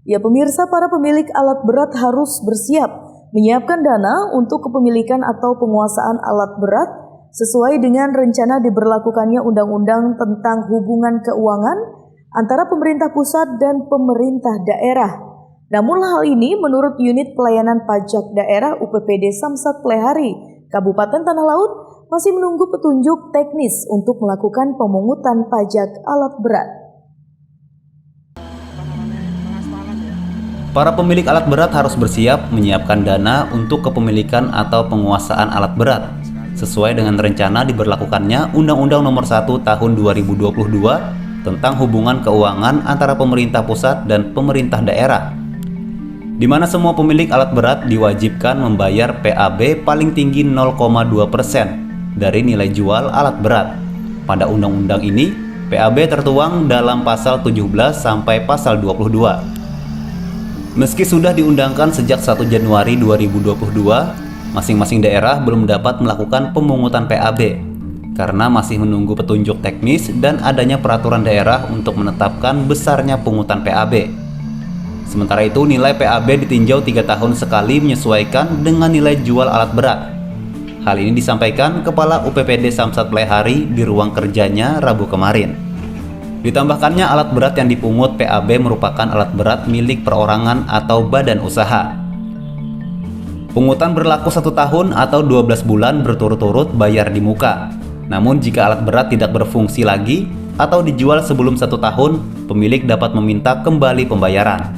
Ya pemirsa, para pemilik alat berat harus bersiap menyiapkan dana untuk kepemilikan atau penguasaan alat berat sesuai dengan rencana diberlakukannya Undang-Undang tentang Hubungan Keuangan antara pemerintah pusat dan pemerintah daerah. Namun hal ini menurut Unit Pelayanan Pajak Daerah UPPD Samsat Plehari, Kabupaten Tanah Laut, masih menunggu petunjuk teknis untuk melakukan pemungutan pajak alat berat. Para pemilik alat berat harus bersiap menyiapkan dana untuk kepemilikan atau penguasaan alat berat sesuai dengan rencana diberlakukannya Undang-Undang Nomor 1 Tahun 2022 tentang hubungan keuangan antara pemerintah pusat dan pemerintah daerah, di mana semua pemilik alat berat diwajibkan membayar PAB paling tinggi 0,2% dari nilai jual alat berat. Pada undang-undang ini, PAB tertuang dalam pasal 17 sampai pasal 22. Meski sudah diundangkan sejak 1 Januari 2022, masing-masing daerah belum dapat melakukan pemungutan PAB karena masih menunggu petunjuk teknis dan adanya peraturan daerah untuk menetapkan besarnya pungutan PAB. Sementara itu, nilai PAB ditinjau 3 tahun sekali menyesuaikan dengan nilai jual alat berat. Hal ini disampaikan Kepala UPPD Samsat Plehari di ruang kerjanya Rabu kemarin. Ditambahkannya alat berat yang dipungut PAB merupakan alat berat milik perorangan atau badan usaha. Pungutan berlaku 1 tahun atau 12 bulan berturut-turut bayar di muka. Namun jika alat berat tidak berfungsi lagi atau dijual sebelum 1 tahun, pemilik dapat meminta kembali pembayaran.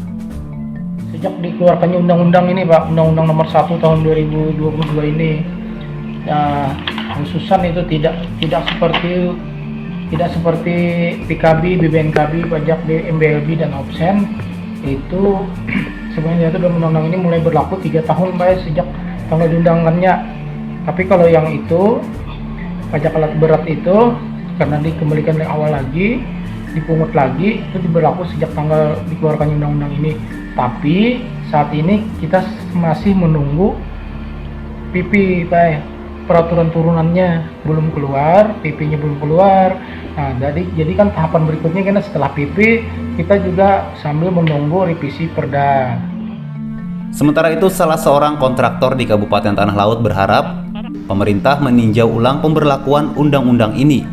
Sejak dikeluarkannya undang-undang ini Pak, Undang-Undang Nomor 1 Tahun 2022 ini, khususan itu tidak seperti PKB, BBNKB, pajak MBLB dan Opsen. Itu sebenarnya itu dalam undang-undang ini mulai berlaku 3 tahun Pak, sejak tanggal diundangkannya. Tapi kalau yang itu pajak alat berat itu karena dikembalikan dari awal lagi, dipungut lagi, itu berlaku sejak tanggal dikeluarkannya undang-undang ini. Tapi saat ini kita masih menunggu PP Pak. Peraturan turunannya belum keluar, PP-nya belum keluar. Nah, jadi kan tahapan berikutnya kan setelah PP kita juga sambil menunggu revisi Perda. Sementara itu, salah seorang kontraktor di Kabupaten Tanah Laut berharap pemerintah meninjau ulang pemberlakuan undang-undang ini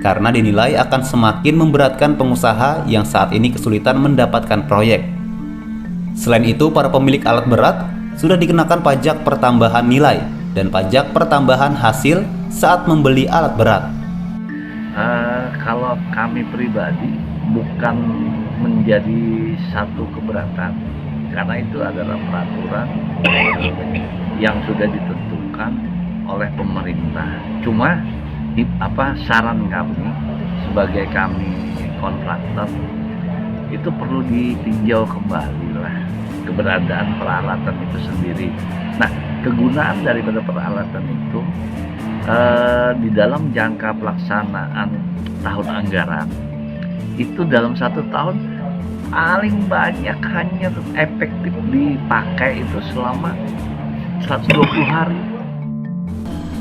karena dinilai akan semakin memberatkan pengusaha yang saat ini kesulitan mendapatkan proyek. Selain itu, para pemilik alat berat sudah dikenakan pajak pertambahan nilai dan pajak pertambahan hasil saat membeli alat berat. Kalau kami pribadi bukan menjadi satu keberatan, karena itu adalah peraturan yang sudah ditentukan oleh pemerintah. Cuma saran kami sebagai kami kontraktor itu perlu ditinjau kembali lah keberadaan peralatan itu sendiri. Nah, kegunaan daripada peralatan itu di dalam jangka pelaksanaan tahun anggaran itu dalam 1 tahun paling banyak hanya efektif dipakai itu selama 120 hari.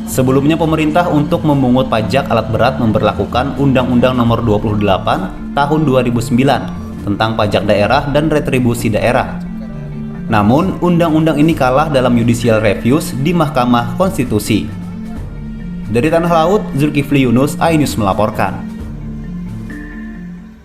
Sebelumnya pemerintah untuk memungut pajak alat berat memberlakukan Undang-Undang Nomor 28 Tahun 2009 tentang pajak daerah dan retribusi daerah. Namun, undang-undang ini kalah dalam judicial reviews di Mahkamah Konstitusi. Dari Tanah Laut, Zulkifli Yunus, iNews melaporkan.